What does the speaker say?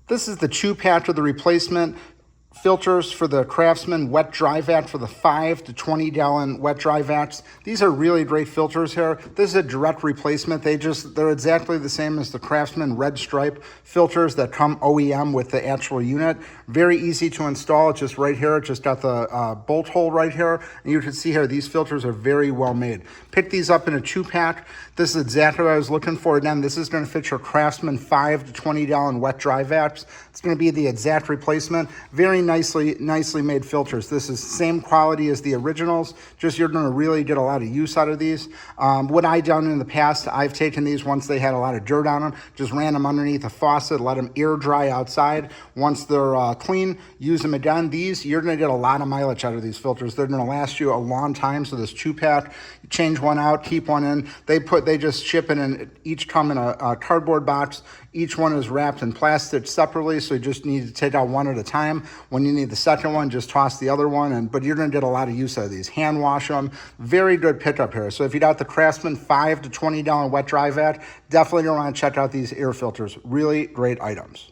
This is the 2-pack of the replacement filters for the Craftsman wet dry vat for the 5 to 20 gallon wet dry vats. These are really great filters here. This is a direct replacement. They're exactly the same as the Craftsman red stripe filters that come OEM with the actual unit. Very easy to install. It's just right here. It's just got the bolt hole right here. And you can see here, these filters are very well made. Pick these up in a 2-pack. This is exactly what I was looking for. Again, this is going to fit your Craftsman 5 to 20 gallon wet dry vats. It's going to be the exact replacement. Very nicely made filters. This is same quality as the originals, just you're going to really get a lot of use out of these. What I've done in the past, I've taken these once they had a lot of dirt on them, just ran them underneath a faucet, let them air dry outside. Once they're clean, use them again. These, you're going to get a lot of mileage out of these filters. They're going to last you a long time. So this 2-pack, change one out, keep one in. They just ship it and each come in a cardboard box. Each one is wrapped in plastic separately, so you just need to take out one at a time. When you need the second one, just toss the other one, but you're going to get a lot of use out of these. Hand wash them. Very good pickup here. So if you got the Craftsman 5 to 20 gallon wet dry vat, definitely going to want to check out these air filters. Really great items.